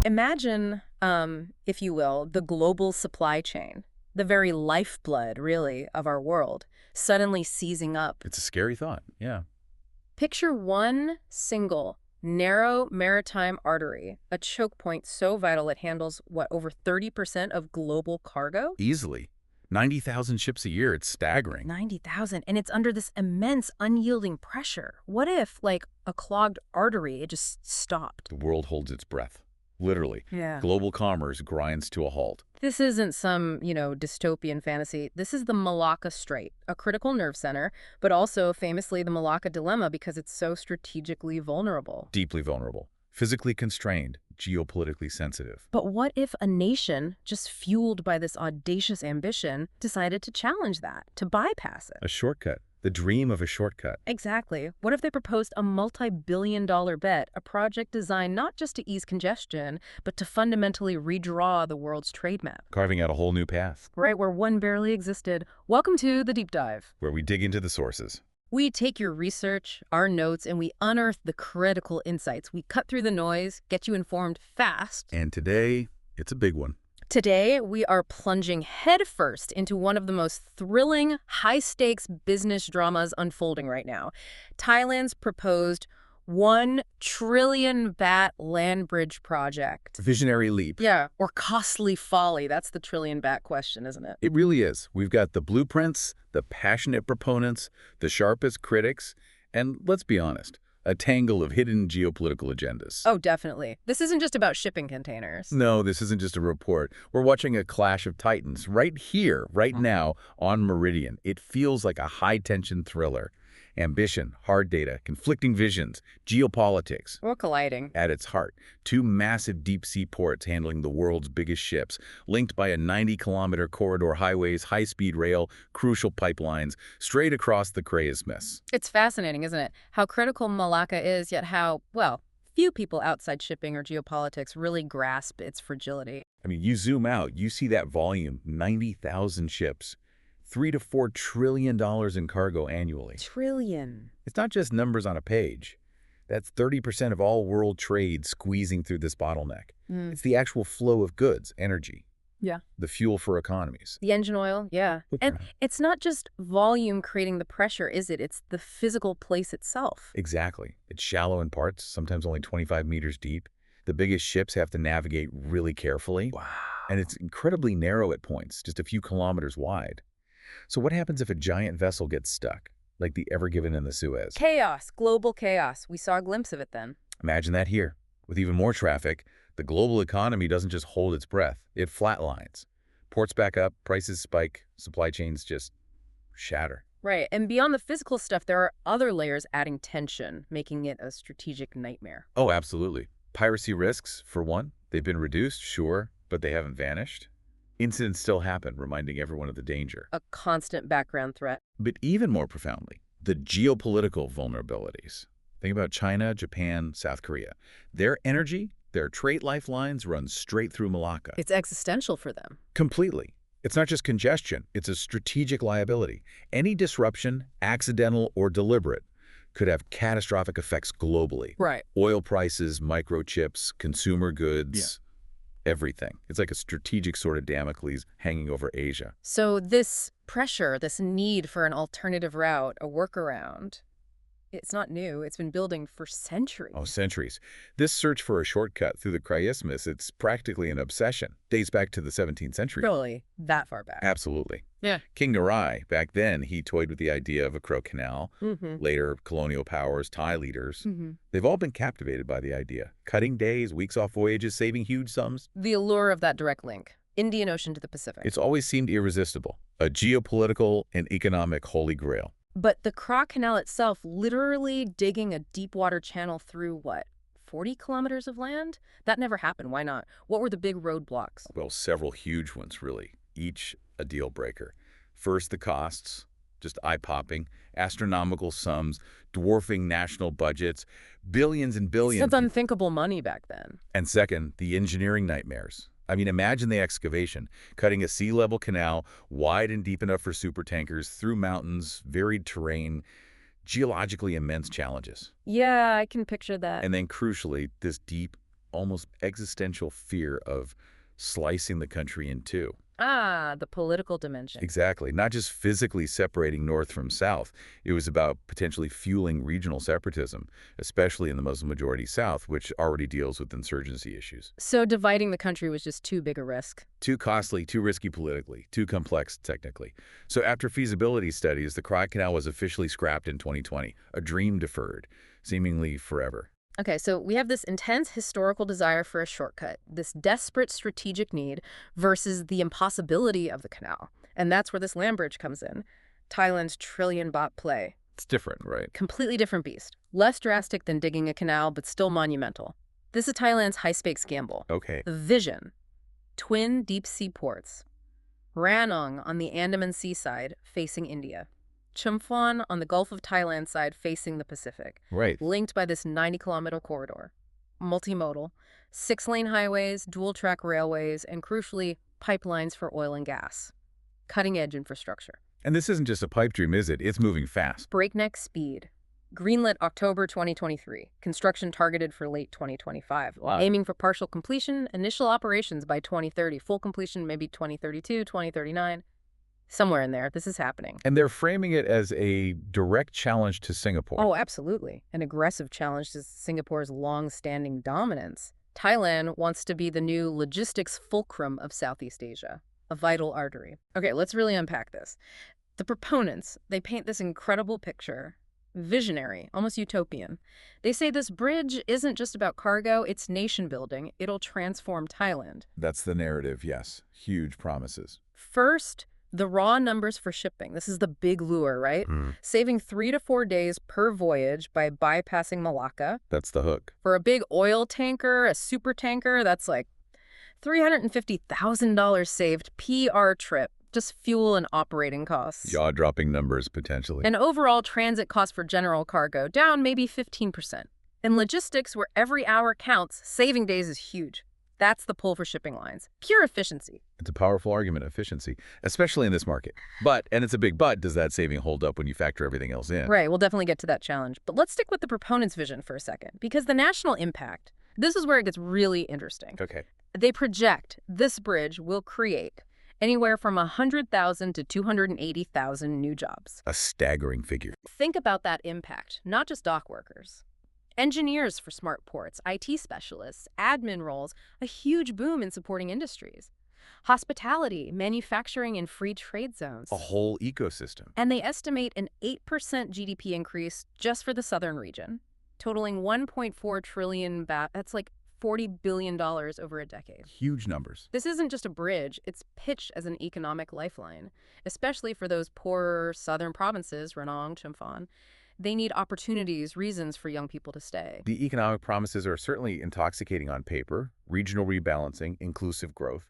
Imagine, if you will, the global supply chain, the very lifeblood, really, of our world, suddenly seizing up. It's a scary thought, yeah. Picture one single, narrow maritime artery, a choke point so vital it handles, what, over 30% of global cargo? Easily. 90,000 ships a year, it's staggering. 90,000, and it's under this immense, unyielding pressure. What if, like a clogged artery, it just stopped? The world holds its breath. Literally. Yeah. Global commerce grinds to a halt. This isn't some, dystopian fantasy. This is the Malacca Strait, a critical nerve center, but also famously the Malacca Dilemma because it's so strategically vulnerable. Deeply vulnerable. Physically constrained. Geopolitically sensitive. But what if a nation, just fueled by this audacious ambition, decided to challenge that, to bypass it? A shortcut. The dream of a shortcut. Exactly. What if they proposed a multi-billion-dollar bet, a project designed not just to ease congestion, but to fundamentally redraw the world's trade map? Carving out a whole new path. Right where one barely existed. Welcome to The Deep Dive, Where we dig into the sources. we take your research, our notes, and we unearth the critical insights. We cut through the noise, get you informed fast. And today, it's a big one. Today, we are plunging headfirst into one of the most thrilling, high-stakes business dramas unfolding right now. Thailand's proposed 1 trillion baht land bridge project. Visionary leap. Yeah, or costly folly. That's the trillion baht question, isn't it? It really is. We've got the blueprints, the passionate proponents, the sharpest critics, and let's be honest, a tangle of hidden geopolitical agendas. Oh, definitely. This isn't just about shipping containers. No, this isn't just a report. We're watching a clash of titans right here, right now, on Meridian. It feels like a high-tension thriller. Ambition, hard data, conflicting visions, geopolitics. Or colliding. At its heart, 2 massive deep-sea ports handling the world's biggest ships, linked by a 90-kilometer corridor highways, high-speed rail, crucial pipelines, straight across the Kra Isthmus. It's fascinating, isn't it? How critical Malacca is, yet how, well, few people outside shipping or geopolitics really grasp its fragility. I mean, you zoom out, you see that volume, 90,000 ships. $3 to $4 trillion in cargo annually. Trillion. It's not just numbers on a page. That's 30% of all world trade squeezing through this bottleneck. It's the actual flow of goods, energy. Yeah. The fuel for economies. The engine oil, yeah. And it's not just volume creating the pressure, is it? It's the physical place itself. Exactly. It's shallow in parts, sometimes only 25 meters deep. The biggest ships have to navigate really carefully. Wow. And it's incredibly narrow at points, just a few kilometers wide. So what happens if a giant vessel gets stuck, like the Ever Given in the Suez? Chaos, global chaos. We saw a glimpse of it then. Imagine that here. With even more traffic, the global economy doesn't just hold its breath, it flatlines. Ports back up, prices spike, supply chains just shatter. Right, and beyond the physical stuff, there are other layers adding tension, making it a strategic nightmare. Oh, absolutely. Piracy risks, for one. They've been reduced, sure, but they haven't vanished. Incidents still happen, reminding everyone of the danger. A constant background threat. But even more profoundly, the geopolitical vulnerabilities. Think about China, Japan, South Korea. Their energy, their trade lifelines run straight through Malacca. It's existential for them. Completely. It's not just congestion, it's a strategic liability. Any disruption, accidental or deliberate, could have catastrophic effects globally. Right. Oil prices, microchips, consumer goods, everything. It's like a strategic sort of Damocles hanging over Asia. So this pressure, this need for an alternative route, a workaround, it's not new. It's been building for centuries. Oh, centuries. This search for a shortcut through the Kra Isthmus, it's practically an obsession. Dates back to the 17th century. Really? That far back? Absolutely. Yeah. King Narai, back then, he toyed with the idea of a canal. Later, colonial powers, Thai leaders, they've all been captivated by the idea. Cutting days, weeks off voyages, saving huge sums. The allure of that direct link. Indian Ocean to the Pacific. It's always seemed irresistible. A geopolitical and economic holy grail. But the Kra Canal itself, literally digging a deep water channel through, what, 40 kilometers of land? That never happened. Why not? What were the big roadblocks? Well, several huge ones, really. Each a deal breaker. First, the costs. Just eye-popping. Astronomical sums. Dwarfing national budgets. Billions and billions. That's unthinkable money back then. And second, the engineering nightmares. I mean, imagine the excavation, cutting a sea-level canal wide and deep enough for supertankers through mountains, varied terrain, geologically immense challenges. Yeah, I can picture that. And then crucially, this deep, almost existential fear of slicing the country in two. Ah, the political dimension. Exactly. Not just physically separating North from South. It was about potentially fueling regional separatism, especially in the Muslim-majority South, which already deals with insurgency issues. So dividing the country was just too big a risk. Too costly, too risky politically, too complex technically. So after feasibility studies, the Kra Canal was officially scrapped in 2020, a dream deferred, seemingly forever. Okay, so we have this intense historical desire for a shortcut, this desperate strategic need versus the impossibility of the canal. And that's where this land bridge comes in. Thailand's trillion-baht play. It's different, right? Completely different beast. Less drastic than digging a canal, but still monumental. This is Thailand's high-stakes gamble. Okay. The vision. Twin deep-sea ports. Ranong on the Andaman seaside, facing India. Chumpon on the Gulf of Thailand side facing the Pacific, Right. linked by this 90-kilometer corridor. Multimodal, 6-lane highways, dual-track railways, and crucially, pipelines for oil and gas. Cutting-edge infrastructure. And this isn't just a pipe dream, is it? It's moving fast. Breakneck speed. Greenlit October 2023. Construction targeted for late 2025. Wow. Aiming for partial completion, initial operations by 2030. Full completion maybe 2032, 2039. Somewhere in there, this is happening. And they're framing it as a direct challenge to Singapore. Oh, absolutely. An aggressive challenge to Singapore's long-standing dominance. Thailand wants to be the new logistics fulcrum of Southeast Asia, a vital artery. Okay, let's really unpack this. The proponents, they paint this incredible picture. Visionary, almost utopian. They say this bridge isn't just about cargo, it's nation building. It'll transform Thailand. That's the narrative, yes. Huge promises. First, the raw numbers for shipping. This is the big lure, right? Saving 3 to 4 days per voyage by bypassing Malacca. That's the hook. For a big oil tanker, a super tanker, that's like $350,000 saved PR trip. Just fuel and operating costs. Jaw-dropping numbers, potentially. And overall transit cost for general cargo down maybe 15%. In logistics, where every hour counts, saving days is huge. That's the pull for shipping lines. Pure efficiency. It's a powerful argument, efficiency, especially in this market. But, and it's a big but, does that saving hold up when you factor everything else in? Right, we'll definitely get to that challenge. But let's stick with the proponents' vision for a second, because the national impact, this is where it gets really interesting. Okay. They project this bridge will create anywhere from 100,000 to 280,000 new jobs. A staggering figure. Think about that impact, not just dock workers. Engineers for smart ports, IT specialists, admin roles, a huge boom in supporting industries. Hospitality, manufacturing, and free trade zones. A whole ecosystem. And they estimate an 8% GDP increase just for the southern region, totaling 1.4 trillion baht. That's like $40 billion over a decade. Huge numbers. This isn't just a bridge, it's pitched as an economic lifeline, especially for those poorer southern provinces, Ranong, Chumpon. They need opportunities, reasons for young people to stay. The economic promises are certainly intoxicating on paper. Regional rebalancing, inclusive growth.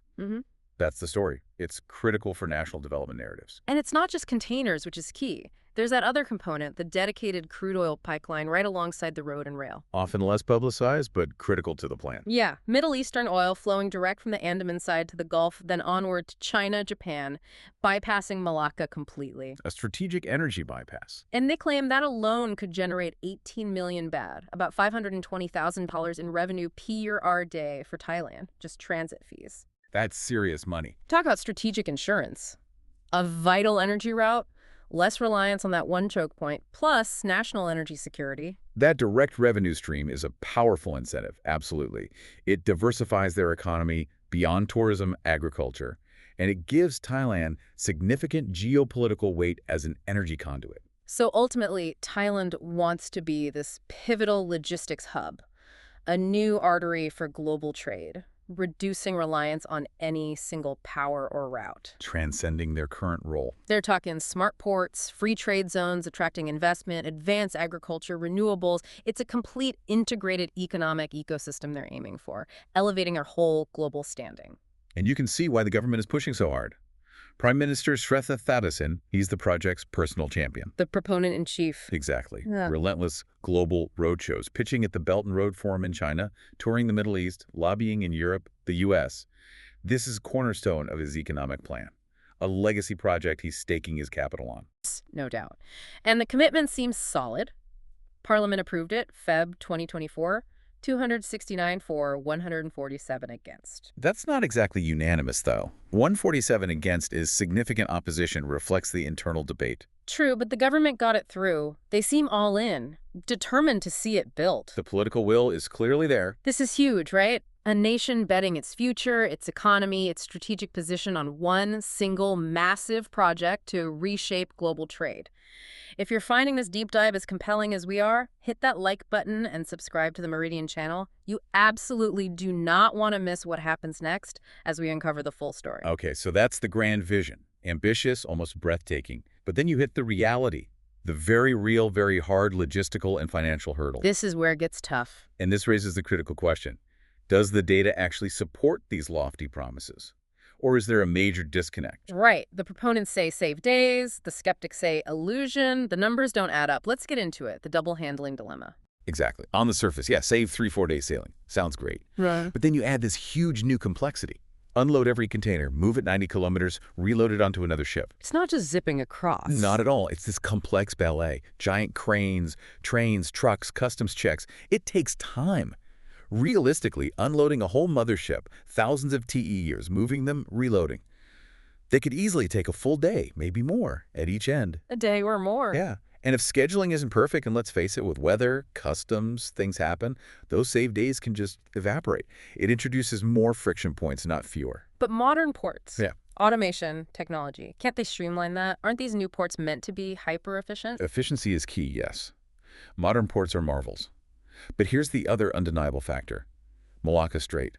That's the story. It's critical for national development narratives. And it's not just containers, which is key. There's that other component, the dedicated crude oil pipeline right alongside the road and rail. Often less publicized, but critical to the plan. Yeah, Middle Eastern oil flowing direct from the Andaman side to the Gulf, then onward to China, Japan, bypassing Malacca completely. A strategic energy bypass. And they claim that alone could generate 18 million baht, about $520,000 in revenue per day for Thailand, just transit fees. That's serious money. Talk about strategic insurance. A vital energy route, less reliance on that one choke point, plus national energy security. That direct revenue stream is a powerful incentive, absolutely. It diversifies their economy beyond tourism, agriculture, and it gives Thailand significant geopolitical weight as an energy conduit. So ultimately, Thailand wants to be this pivotal logistics hub, a new artery for global trade, reducing reliance on any single power or route. Transcending their current role. They're talking smart ports, free trade zones, attracting investment, advanced agriculture, renewables. It's a complete integrated economic ecosystem they're aiming for, elevating our whole global standing. And you can see why the government is pushing so hard. Prime Minister Sretha Thavisin, he's the project's personal champion. The proponent-in-chief. Exactly. Yeah. Relentless global roadshows, pitching at the Belt and Road Forum in China, touring the Middle East, lobbying in Europe, the U.S. This is cornerstone of his economic plan, a legacy project he's staking his capital on. No doubt. And the commitment seems solid. Parliament approved it, Feb 2024. 269 for, 147 against. That's not exactly unanimous, though. 147 against is significant opposition, reflects the internal debate. True, but the government got it through. They seem all in, determined to see it built. The political will is clearly there. This is huge, right? A nation betting its future, its economy, its strategic position on one single massive project to reshape global trade. If you're finding this deep dive as compelling as we are, hit that like button and subscribe to the Meridian channel. You absolutely do not want to miss what happens next as we uncover the full story. Okay, so that's the grand vision. Ambitious, almost breathtaking. But then you hit the reality. The very real, very hard logistical and financial hurdle. This is where it gets tough. And this raises the critical question. Does the data actually support these lofty promises? Or is there a major disconnect? Right. The proponents say save days. The skeptics say illusion. The numbers don't add up. Let's get into it. The double handling dilemma. Exactly. On the surface, yeah, save 3-4 days sailing. Sounds great. Right. But then you add this huge new complexity. Unload every container, move it 90 kilometers, reload it onto another ship. It's not just zipping across. Not at all. It's this complex ballet. Giant cranes, trains, trucks, customs checks. It takes time. Realistically, unloading a whole mothership, thousands of TE years, moving them, reloading. They could easily take a full day, maybe more, at each end. A day or more. Yeah. And if scheduling isn't perfect, and let's face it, with weather, customs, things happen, those saved days can just evaporate. It introduces more friction points, not fewer. But modern ports. Yeah. Automation, technology. Can't they streamline that? Aren't these new ports meant to be hyper-efficient? Efficiency is key, yes. Modern ports are marvels. But here's the other undeniable factor. Malacca Strait.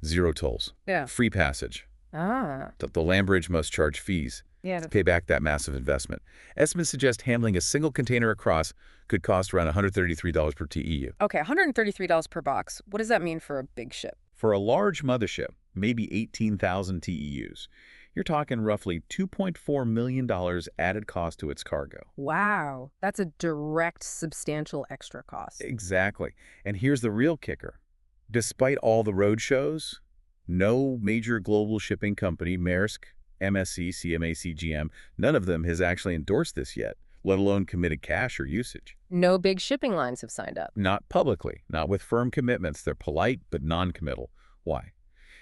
Zero tolls. Yeah. Free passage. Ah. The land bridge must charge fees Yeah. to pay back that massive investment. Estimates suggest handling a single container across could cost around $133 per TEU. Okay, $133 per box. What does that mean for a big ship? For a large mothership, maybe 18,000 TEUs, you're talking roughly $2.4 million added cost to its cargo. Wow. That's a direct, substantial extra cost. Exactly. And here's the real kicker. Despite all the road shows, no major global shipping company, Maersk, MSC, CMA, CGM, none of them has actually endorsed this yet, let alone committed cash or usage. No big shipping lines have signed up. Not publicly, not with firm commitments. They're polite but non-committal. Why?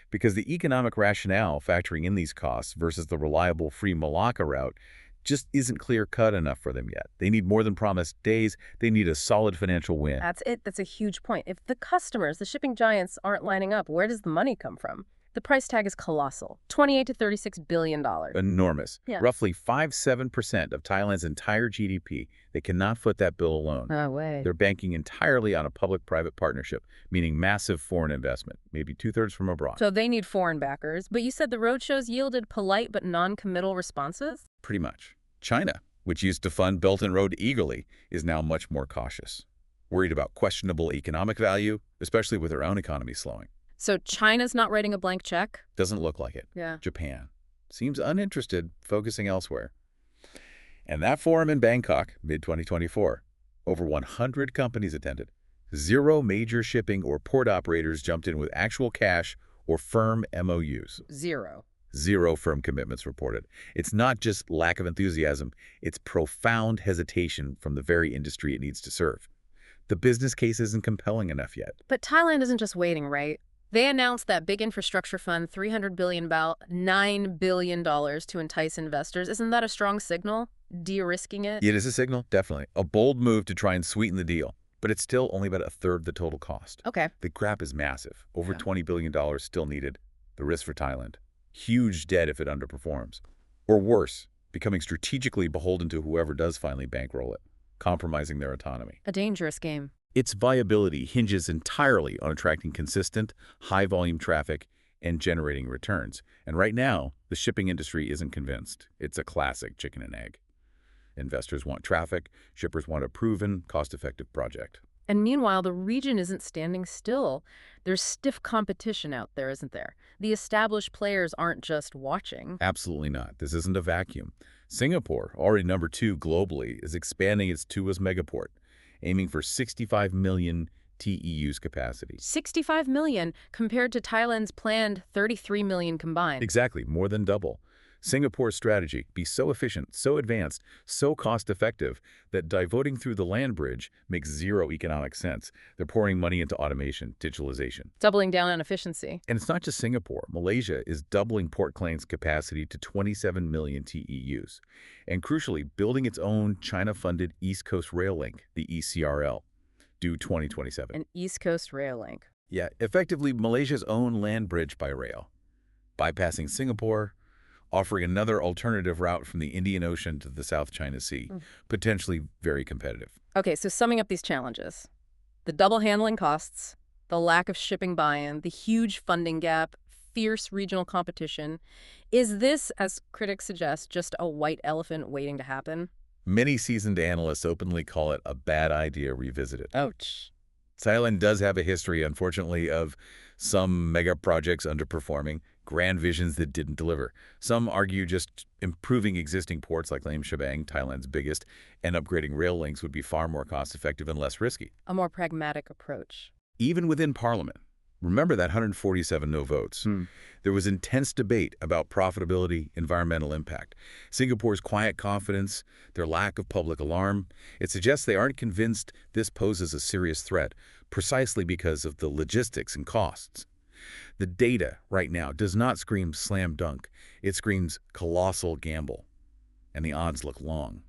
Because the economic rationale factoring in these costs versus the reliable free Malacca route just isn't clear-cut enough for them yet. They need more than promised days. They need a solid financial win. That's it. That's a huge point. If the customers, the shipping giants, aren't lining up, where does the money come from? The price tag is colossal. $28 to $36 billion. Enormous. Yeah. Roughly 5-7% of Thailand's entire GDP. They cannot foot that bill alone. No way. They're banking entirely on a public-private partnership, meaning massive foreign investment, maybe two-thirds from abroad. So they need foreign backers. But you said the roadshows yielded polite but non-committal responses? Pretty much. China, which used to fund Belt and Road eagerly, is now much more cautious. Worried about questionable economic value, especially with their own economy slowing. So China's not writing a blank check? Doesn't look like it. Yeah. Japan seems uninterested, focusing elsewhere. And that forum in Bangkok, mid-2024, over 100 companies attended. 0 major shipping or port operators jumped in with actual cash or firm MOUs. 0. 0 firm commitments reported. It's not just lack of enthusiasm, it's profound hesitation from the very industry it needs to serve. The business case isn't compelling enough yet. But Thailand isn't just waiting, right? They announced that big infrastructure fund, $300 billion, about $9 billion to entice investors. Isn't that a strong signal? De-risking it? It is a signal, definitely. A bold move to try and sweeten the deal. But it's still only about a third the total cost. Okay. The gap is massive. Over Yeah. $20 billion still needed. The risk for Thailand. Huge debt if it underperforms. Or worse, becoming strategically beholden to whoever does finally bankroll it, compromising their autonomy. A dangerous game. Its viability hinges entirely on attracting consistent, high-volume traffic and generating returns. And right now, the shipping industry isn't convinced. It's a classic chicken and egg. Investors want traffic, shippers want a proven, cost-effective project. And meanwhile, the region isn't standing still. There's stiff competition out there, isn't there? The established players aren't just watching. Absolutely not. This isn't a vacuum. Singapore, already number 2 globally, is expanding its Tuas megaport, aiming for 65 million TEUs capacity. 65 million compared to Thailand's planned 33 million combined. Exactly, more than double. Singapore's strategy be so efficient, so advanced, so cost-effective that diverting through the land bridge makes zero economic sense. They're pouring money into automation, digitalization. Doubling down on efficiency. And it's not just Singapore. Malaysia is doubling Port Klang capacity to 27 million TEUs. And crucially, building its own China-funded East Coast Rail Link, the ECRL, due 2027. An East Coast rail link. Yeah, effectively Malaysia's own land bridge by rail, bypassing Singapore, offering another alternative route from the Indian Ocean to the South China Sea, potentially very competitive. Okay, so summing up these challenges. The double handling costs, the lack of shipping buy-in, the huge funding gap, fierce regional competition. Is this, as critics suggest, just a white elephant waiting to happen? Many seasoned analysts openly call it a bad idea revisited. Ouch. Thailand does have a history, unfortunately, of some mega projects underperforming, grand visions that didn't deliver. Some argue just improving existing ports like Lam Shabang, Thailand's biggest, and upgrading rail links would be far more cost-effective and less risky. A more pragmatic approach. Even within Parliament, remember that 147 no votes. There was intense debate about profitability, environmental impact. Singapore's quiet confidence, their lack of public alarm, it suggests they aren't convinced this poses a serious threat, precisely because of the logistics and costs. The data right now does not scream slam dunk. It screams colossal gamble. And the odds look long.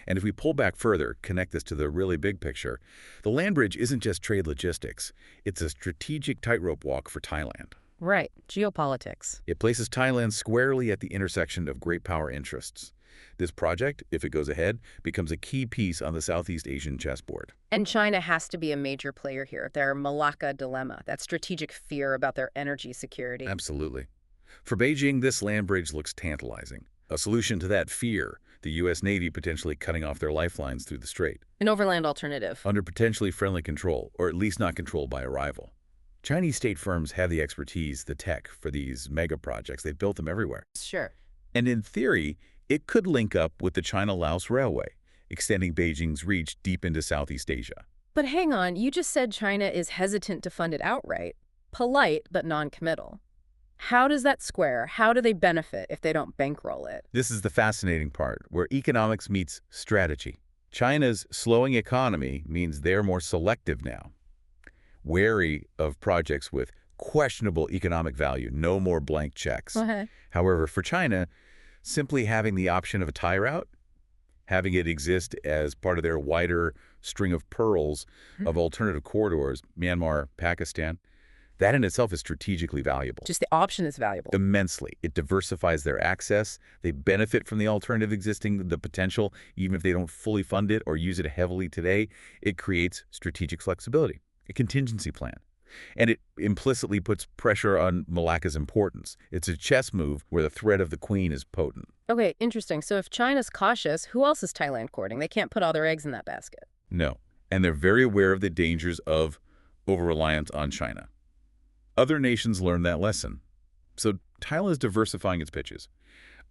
And if we pull back further, connect this to the really big picture, the land bridge isn't just trade logistics. It's a strategic tightrope walk for Thailand. Right. Geopolitics. It places Thailand squarely at the intersection of great power interests. This project, if it goes ahead, becomes a key piece on the Southeast Asian chessboard. And China has to be a major player here. Their Malacca dilemma, that strategic fear about their energy security. Absolutely. For Beijing, this land bridge looks tantalizing. A solution to that fear, the U.S. Navy potentially cutting off their lifelines through the strait. An overland alternative. Under potentially friendly control, or at least not controlled by a rival. Chinese state firms have the expertise, the tech, for these mega projects. They've built them everywhere. Sure. And in theory, it could link up with the China-Laos Railway, extending Beijing's reach deep into Southeast Asia. But hang on, you just said China is hesitant to fund it outright. Polite, but non-committal. How does that square? How do they benefit if they don't bankroll it? This is the fascinating part, where economics meets strategy. China's slowing economy means they're more selective now, wary of projects with questionable economic value, no more blank checks. Okay. However, for China, simply having the option of a Thai route, having it exist as part of their wider string of pearls of alternative corridors, Myanmar, Pakistan, that in itself is strategically valuable. Just the option is valuable. Immensely. It diversifies their access. They benefit from the alternative existing, the potential, even if they don't fully fund it or use it heavily today. It creates strategic flexibility, a contingency plan. And it implicitly puts pressure on Malacca's importance. It's a chess move where the threat of the queen is potent. Okay, interesting. So if China's cautious, who else is Thailand courting? They can't put all their eggs in that basket. No. And they're very aware of the dangers of over-reliance on China. Other nations learned that lesson. So Thailand is diversifying its pitches.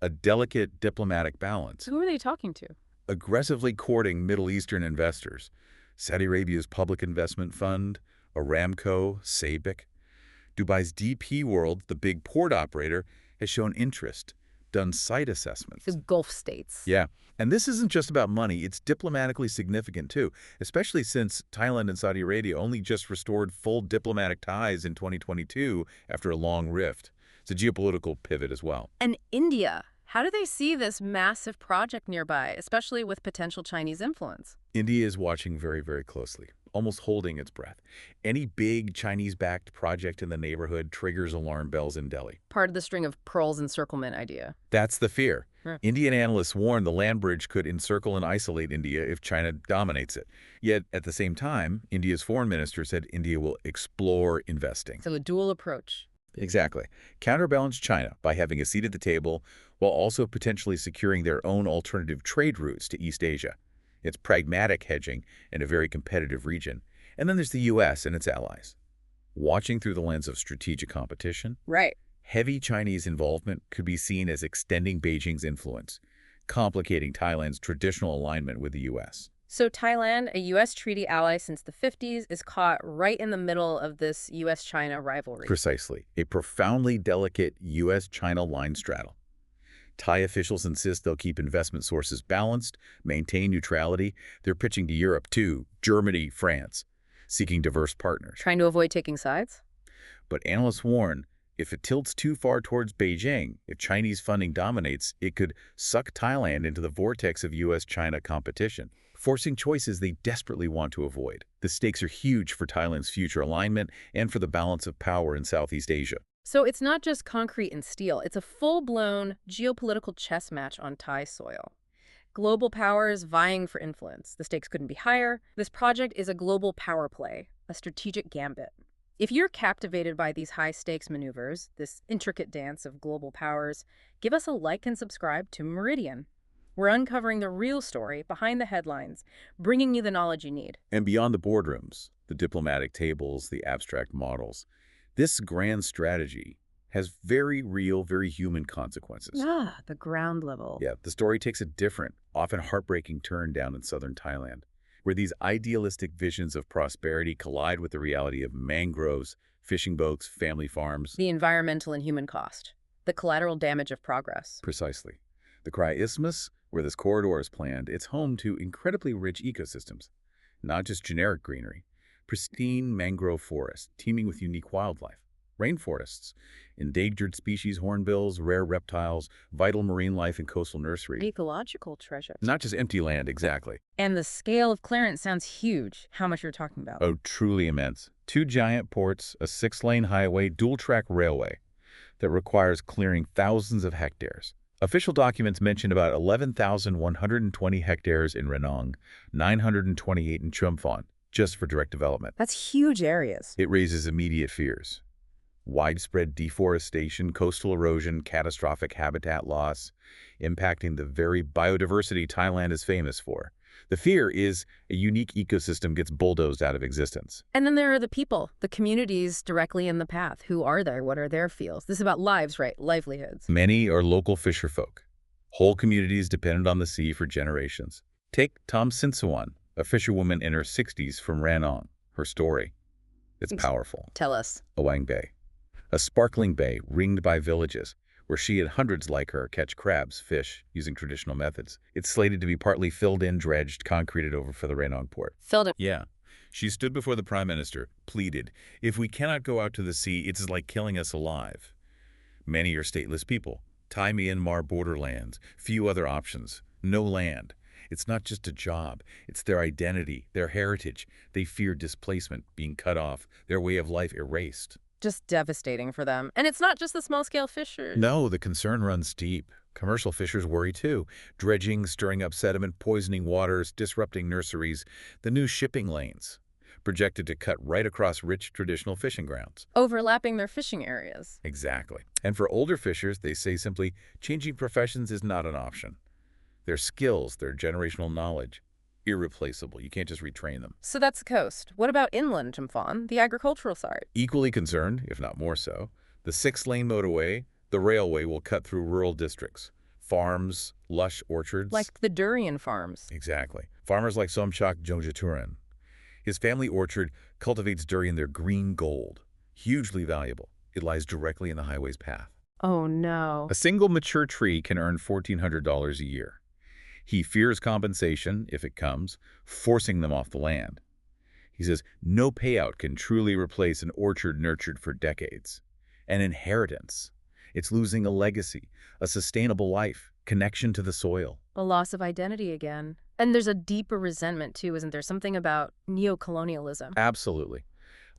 A delicate diplomatic balance. Who are they talking to? Aggressively courting Middle Eastern investors. Saudi Arabia's Public Investment Fund, Aramco, SABIC. Dubai's DP World, the big port operator, has shown interest, done site assessments. The Gulf states. Yeah. And this isn't just about money. It's diplomatically significant, too, especially since Thailand and Saudi Arabia only just restored full diplomatic ties in 2022 after a long rift. It's a geopolitical pivot as well. And India. How do they see this massive project nearby, especially with potential Chinese influence? India is watching very, very closely, almost holding its breath. Any big Chinese-backed project in the neighborhood triggers alarm bells in Delhi. Part of the string of pearls encirclement idea. That's the fear. Huh. Indian analysts warn the land bridge could encircle and isolate India if China dominates it. Yet, at the same time, India's foreign minister said India will explore investing. So a dual approach. Exactly. Counterbalance China by having a seat at the table while also potentially securing their own alternative trade routes to East Asia. It's pragmatic hedging in a very competitive region. And then there's the U.S. and its allies. Watching through the lens of strategic competition, Right. heavy Chinese involvement could be seen as extending Beijing's influence, complicating Thailand's traditional alignment with the U.S. So Thailand, a U.S. treaty ally since the 50s, is caught right in the middle of this U.S.-China rivalry. Precisely. A profoundly delicate U.S.-China line straddle. Thai officials insist they'll keep investment sources balanced, maintain neutrality. They're pitching to Europe too, Germany, France, seeking diverse partners. Trying to avoid taking sides? But analysts warn, if it tilts too far towards Beijing, if Chinese funding dominates, it could suck Thailand into the vortex of U.S.-China competition, forcing choices they desperately want to avoid. The stakes are huge for Thailand's future alignment and for the balance of power in Southeast Asia. So it's not just concrete and steel. It's a full-blown geopolitical chess match on Thai soil. Global powers vying for influence. The stakes couldn't be higher. This project is a global power play, a strategic gambit. If you're captivated by these high-stakes maneuvers, this intricate dance of global powers, give us a like and subscribe to Meridian. We're uncovering the real story behind the headlines, bringing you the knowledge you need. And beyond the boardrooms, the diplomatic tables, the abstract models, this grand strategy has very real, very human consequences. The ground level. Yeah, the story takes a different, often heartbreaking turn down in southern Thailand, where these idealistic visions of prosperity collide with the reality of mangroves, fishing boats, family farms. The environmental and human cost. The collateral damage of progress. Precisely. The Kra Isthmus, where this corridor is planned, it's home to incredibly rich ecosystems, not just generic greenery. Pristine mangrove forests teeming with unique wildlife, rainforests, endangered species, hornbills, rare reptiles, vital marine life and coastal nursery. Ecological treasure. Not just empty land, exactly. And the scale of clearance sounds huge. How much you're talking about? Oh, truly immense. 2 giant ports, a 6-lane highway, dual-track railway that requires clearing thousands of hectares. Official documents mention about 11,120 hectares in Ranong, 928 in Chumphon, just for direct development. That's huge areas. It raises immediate fears. Widespread deforestation, coastal erosion, catastrophic habitat loss, impacting the very biodiversity Thailand is famous for. The fear is a unique ecosystem gets bulldozed out of existence. And then there are the people, the communities directly in the path. Who are they? What are their fields? This is about lives, right? Livelihoods. Many are local fisherfolk. Whole communities dependent on the sea for generations. Take Tom Sinsawan, a fisherwoman in her 60s from Ranong. Her story. It's powerful. Tell us. Awang Bay. A sparkling bay ringed by villages, where she and hundreds like her catch crabs, fish, using traditional methods. It's slated to be partly filled in, dredged, concreted over for the Ranong port. Filled in. Yeah. She stood before the Prime Minister, pleaded, if we cannot go out to the sea, it is like killing us alive. Many are stateless people. Thai Myanmar borderlands, few other options, no land. It's not just a job, it's their identity, their heritage. They fear displacement, being cut off, their way of life erased. Just devastating for them. And it's not just the small-scale fishers. No, the concern runs deep. Commercial fishers worry too. Dredging, stirring up sediment, poisoning waters, disrupting nurseries. The new shipping lanes, projected to cut right across rich traditional fishing grounds. Overlapping their fishing areas. Exactly. And for older fishers, they say simply, changing professions is not an option. Their skills, their generational knowledge, irreplaceable. You can't just retrain them. So that's the coast. What about inland, Chumphon, the agricultural side? Equally concerned, if not more so, the 6-lane motorway, the railway will cut through rural districts. Farms, lush orchards. Like the durian farms. Exactly. Farmers like Somchak Jongjaturan. His family orchard cultivates durian, their green gold. Hugely valuable. It lies directly in the highway's path. Oh, no. A single mature tree can earn $1,400 a year. He fears compensation, if it comes, forcing them off the land. He says no payout can truly replace an orchard nurtured for decades. An inheritance. It's losing a legacy, a sustainable life, connection to the soil. A loss of identity again. And there's a deeper resentment, too, isn't there? Something about neocolonialism. Absolutely.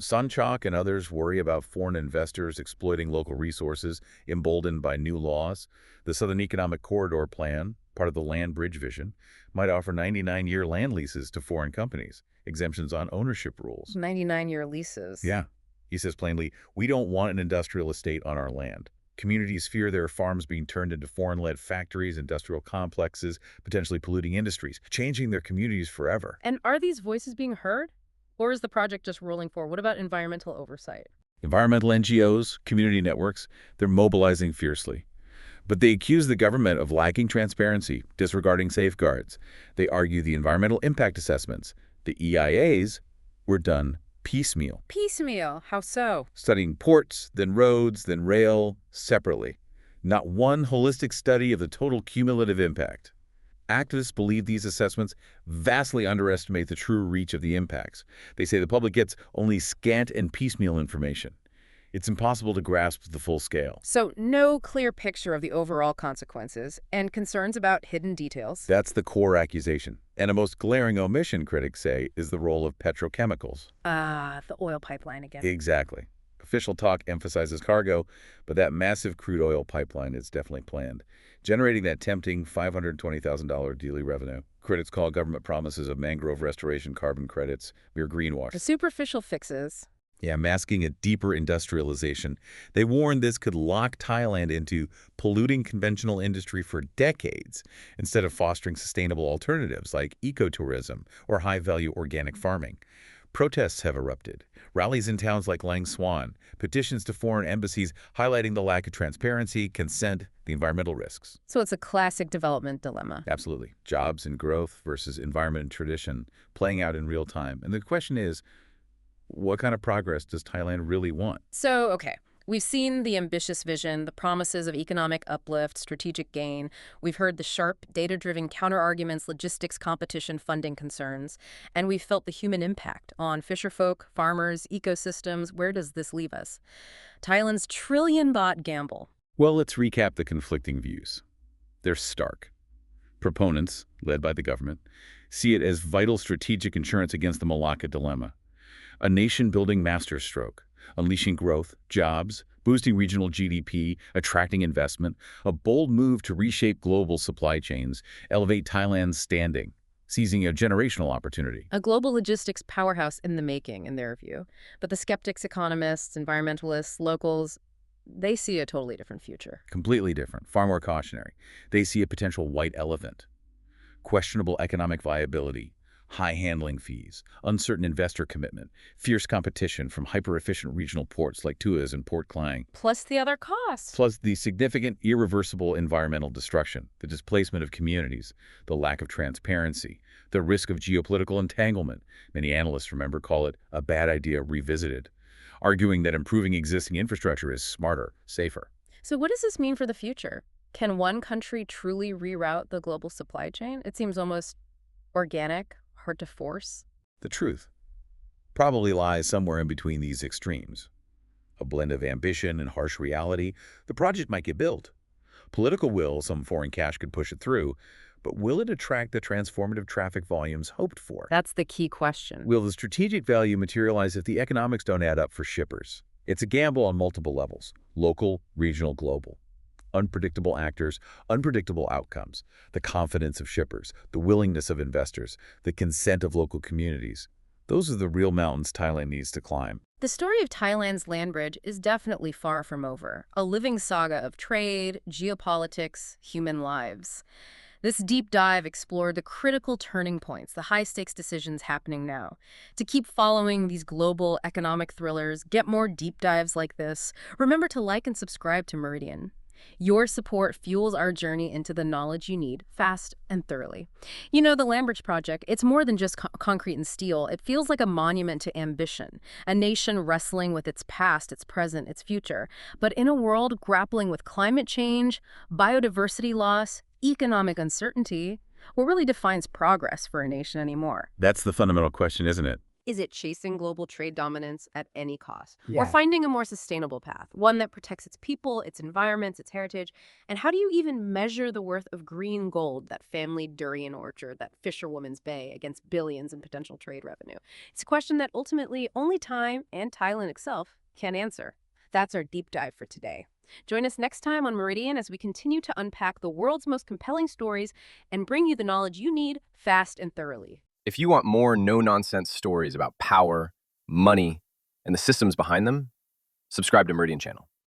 Sunchak and others worry about foreign investors exploiting local resources, emboldened by new laws. The Southern Economic Corridor Plan, part of the Land Bridge Vision, might offer 99-year land leases to foreign companies, exemptions on ownership rules. 99-year leases. Yeah. He says plainly, we don't want an industrial estate on our land. Communities fear their farms being turned into foreign-led factories, industrial complexes, potentially polluting industries, changing their communities forever. And are these voices being heard? Or is the project just rolling forward? What about environmental oversight? Environmental NGOs, community networks, they're mobilizing fiercely. But they accuse the government of lacking transparency, disregarding safeguards. They argue the environmental impact assessments, the EIAs, were done piecemeal. Piecemeal? How so? Studying ports, then roads, then rail, separately. Not one holistic study of the total cumulative impact. Activists believe these assessments vastly underestimate the true reach of the impacts. They say the public gets only scant and piecemeal information. It's impossible to grasp the full scale. So no clear picture of the overall consequences and concerns about hidden details. That's the core accusation. And a most glaring omission, critics say, is the role of petrochemicals. Ah, the oil pipeline again. Exactly. Official talk emphasizes cargo, but that massive crude oil pipeline is definitely planned, generating that tempting $520,000 daily revenue. Critics call government promises of mangrove restoration carbon credits mere greenwash. The superficial fixes. Yeah, masking a deeper industrialization. They warn this could lock Thailand into polluting conventional industry for decades instead of fostering sustainable alternatives like ecotourism or high-value organic farming. Protests have erupted. Rallies in towns like Lang Swan, petitions to foreign embassies highlighting the lack of transparency, consent, the environmental risks. So it's a classic development dilemma. Absolutely. Jobs and growth versus environment and tradition playing out in real time. And the question is, what kind of progress does Thailand really want? So, okay, we've seen the ambitious vision, the promises of economic uplift, strategic gain. We've heard the sharp, data-driven counter-arguments, logistics, competition, funding concerns. And we've felt the human impact on fisherfolk, farmers, ecosystems. Where does this leave us? Thailand's trillion-baht gamble. Well, let's recap the conflicting views. They're stark. Proponents, led by the government, see it as vital strategic insurance against the Malacca dilemma. A nation-building masterstroke, unleashing growth, jobs, boosting regional GDP, attracting investment, a bold move to reshape global supply chains, elevate Thailand's standing, seizing a generational opportunity. A global logistics powerhouse in the making, in their view. But the skeptics, economists, environmentalists, locals, they see a totally different future. Completely different, far more cautionary. They see a potential white elephant. Questionable economic viability, high handling fees, uncertain investor commitment, fierce competition from hyper-efficient regional ports like Tuas and Port Klang. Plus the other costs. Plus the significant, irreversible environmental destruction, the displacement of communities, the lack of transparency, the risk of geopolitical entanglement. Many analysts, remember, call it a bad idea revisited, arguing that improving existing infrastructure is smarter, safer. So what does this mean for the future? Can one country truly reroute the global supply chain? It seems almost organic, hard to force. The truth probably lies somewhere in between these extremes. A blend of ambition and harsh reality. The project might get built. Political will, some foreign cash could push it through, but will it attract the transformative traffic volumes hoped for? That's the key question. Will the strategic value materialize if the economics don't add up for shippers? It's a gamble on multiple levels: local, regional, global. Unpredictable actors, unpredictable outcomes, the confidence of shippers, the willingness of investors, the consent of local communities. Those are the real mountains Thailand needs to climb. The story of Thailand's land bridge is definitely far from over. A living saga of trade, geopolitics, human lives. This deep dive explored the critical turning points, the high-stakes decisions happening now. To keep following these global economic thrillers, get more deep dives like this, remember to like and subscribe to Meridian. Your support fuels our journey into the knowledge you need, fast and thoroughly. You know, the Landbridge Project, it's more than just concrete and steel. It feels like a monument to ambition, a nation wrestling with its past, its present, its future. But in a world grappling with climate change, biodiversity loss, economic uncertainty, what really defines progress for a nation anymore? That's the fundamental question, isn't it? Is it chasing global trade dominance at any cost? Yeah. Or finding a more sustainable path, one that protects its people, its environments, its heritage? And how do you even measure the worth of green gold, that family durian orchard, that fisherwoman's bay, against billions in potential trade revenue? It's a question that ultimately only time and Thailand itself can answer. That's our deep dive for today. Join us next time on Meridian as we continue to unpack the world's most compelling stories and bring you the knowledge you need fast and thoroughly. If you want more no-nonsense stories about power, money, and the systems behind them, subscribe to Meridian Channel.